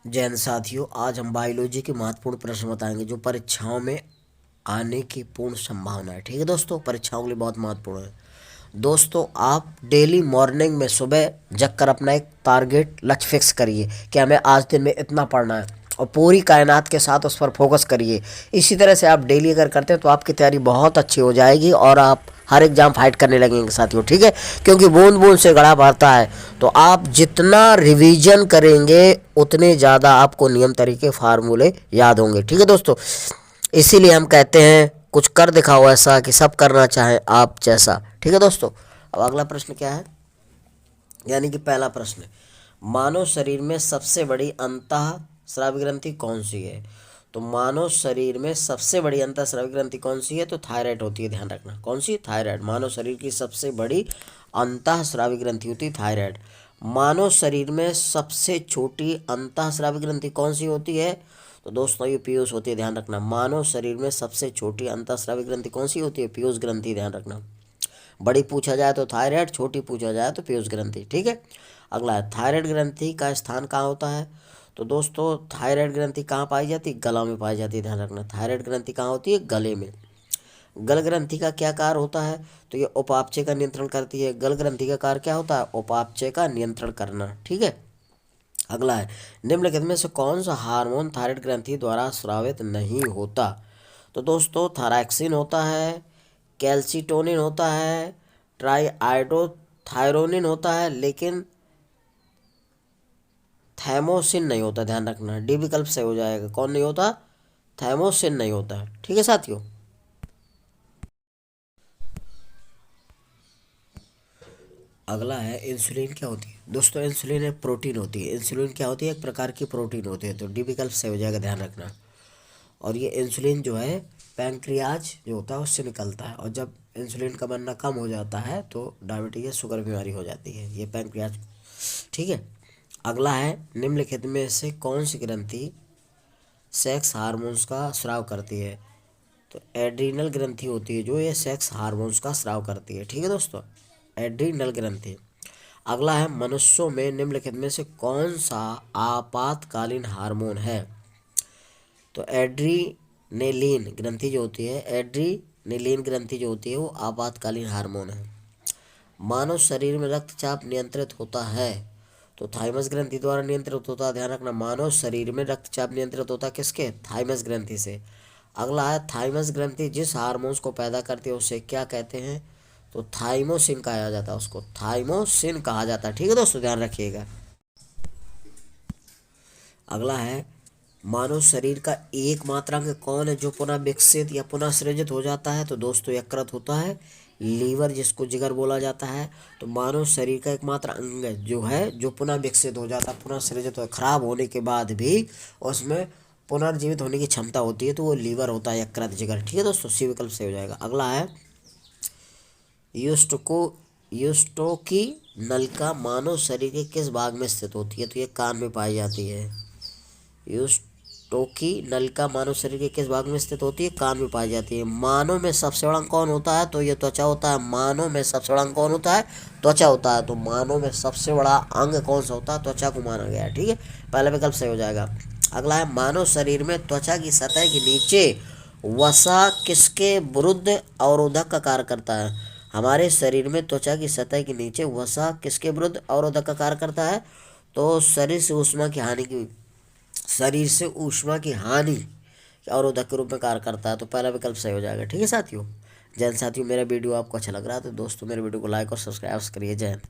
जैन साथियों, आज हम बायोलॉजी के महत्वपूर्ण प्रश्न बताएंगे जो परीक्षाओं में आने की पूर्ण संभावना है। ठीक है दोस्तों, परीक्षाओं के लिए बहुत महत्वपूर्ण है। दोस्तों, आप डेली मॉर्निंग में सुबह जग कर अपना एक टारगेट लक्ष्य फिक्स करिए कि हमें आज दिन में इतना पढ़ना है और पूरी कायनात के साथ उस पर फोकस करिए। इसी तरह से आप डेली अगर करते हैं तो आपकी तैयारी बहुत अच्छी हो जाएगी और आप हर एग्जाम फाइट करने लगेंगे साथियों। ठीक है, क्योंकि बूंद बूंद से घड़ा भरता है। तो आप जितना रिवीजन करेंगे उतने ज़्यादा आपको नियम तरीके फार्मूले याद होंगे। ठीक है दोस्तों, इसीलिए हम कहते हैं कुछ कर दिखाओ ऐसा कि सब करना चाहें आप जैसा। ठीक है दोस्तों, अब अगला प्रश्न क्या है, यानी कि पहला प्रश्न, मानव शरीर में सबसे बड़ी अंतः स्रावी ग्रंथि कौन सी है? तो मानव शरीर में सबसे बड़ी अंतः स्रावी ग्रंथि कौन सी है? तो थायराइड होती है, ध्यान रखना। कौन सी? थायराइड। मानव शरीर की सबसे बड़ी अंतः स्रावी ग्रंथि होती है थायराइड। मानव शरीर में सबसे छोटी अंतः स्रावी ग्रंथि कौन सी होती है? तो दोस्तों ये पीयूष होती है, ध्यान रखना। मानव शरीर में सबसे छोटी अंतः स्रावी ग्रंथि कौन सी होती है? पीयूष ग्रंथि, ध्यान रखना। बड़ी पूछा जाए तो थायराइड, छोटी पूछा जाए तो पीयूष ग्रंथि। ठीक है, अगला है, थायराइड ग्रंथि का स्थान कहाँ होता है? तो दोस्तों थायराइड ग्रंथि कहाँ पाई जाती है? गला में पाई जाती है, ध्यान रखना। थायराइड ग्रंथि कहाँ होती है? गले में। गल ग्रंथि का क्या कार्य होता है? तो ये उपापचय का नियंत्रण करती है। गल ग्रंथि का कार्य क्या होता है? उपापचय का नियंत्रण करना। ठीक है, अगला है, निम्नलिखित में से कौन सा हार्मोन थायराइड ग्रंथि द्वारा स्रावित नहीं होता? तो दोस्तों थायरॉक्सिन होता है, कैल्सिटोनिन होता है, ट्राईआइडोथायरोनिन होता है, लेकिन थैमोसिन नहीं होता, ध्यान रखना। डी विकल्प से हो जाएगा। कौन नहीं होता? थैमोसिन नहीं होता है। ठीक है साथियों, अगला है, इंसुलिन क्या होती है? दोस्तों इंसुलिन एक प्रोटीन होती है। इंसुलिन क्या होती है? एक प्रकार की प्रोटीन होती है। तो डी विकल्प से हो जाएगा, ध्यान रखना। और ये इंसुलिन जो है पैंक्रियाज जो होता है उससे निकलता है, और जब इंसुलिन का बनना कम हो जाता है तो डायबिटीज या शुगर बीमारी हो जाती है, ये पैंक्रियाज। ठीक है, अगला है, निम्नलिखित में से कौन सी ग्रंथि सेक्स हार्मोन्स का स्राव करती है? तो एड्रीनल ग्रंथि होती है जो ये सेक्स हार्मोन्स का स्राव करती है। ठीक है दोस्तों, एड्रीनल ग्रंथि। अगला है, मनुष्यों में निम्नलिखित में से कौन सा आपातकालीन हार्मोन है? तो एड्रीनेलिन ग्रंथि जो होती है, एड्रीनेलिन ग्रंथि जो होती है वो आपातकालीन हार्मोन है। मानव शरीर में रक्तचाप नियंत्रित होता है? तो थाइमस ग्रंथि द्वारा नियंत्रित होता है, ध्यान रखना। मानव शरीर में रक्तचाप नियंत्रित होता है किसके? थाइमस ग्रंथि से। अगला है, थाइमस ग्रंथि जिस हार्मोन्स को पैदा करती है उसे क्या कहते हैं? तो थाइमोसिन कहा जाता है, उसको थाइमोसिन कहा जाता है। ठीक है दोस्तों, ध्यान रखिएगा। अगला है, मानव शरीर का एकमात्र अंग कौन है जो पुनः विकसित या पुनः सृजित हो जाता है? तो दोस्तों यकृत होता है, लीवर जिसको जिगर बोला जाता है। तो मानव शरीर का एकमात्र अंग जो है जो पुनः विकसित हो जाता है, पुनः सृजित हो, खराब होने के बाद भी उसमें पुनर्जीवित होने की क्षमता होती है, तो वो लीवर होता है, यकृत, जिगर। ठीक है दोस्तों, सी विकल्प से हो जाएगा। अगला है, यूस्टोको यूस्टोकी नलिका मानव शरीर के किस भाग में स्थित होती है? तो ये कान में पाई जाती है। यूस्टोकी नलिका मानव शरीर के किस भाग में स्थित होती है? कान में पाई जाती है। मानव में सबसे बड़ा अंग कौन होता है? तो ये त्वचा होता है। मानव में सबसे बड़ा अंग कौन होता है? त्वचा होता है। तो मानव में सबसे बड़ा अंग कौन सा होता है? त्वचा को माना गया है। ठीक है, पहला विकल्प सही हो जाएगा। अगला है, मानव शरीर में त्वचा की सतह के नीचे वसा किसके विरुद्ध अवरोधक का कार्य करता है? हमारे शरीर में त्वचा की सतह के नीचे वसा किसके विरुद्ध अवरोधक का कार्य करता है? तो शरीर से ऊष्मा की हानि अवरोधक के रूप में कार्य करता है। तो पहला विकल्प सही हो जाएगा। ठीक है साथियों, जैन साथियों, मेरा वीडियो आपको अच्छा लग रहा है तो दोस्तों मेरे वीडियो को लाइक और सब्सक्राइब करिए। जैन।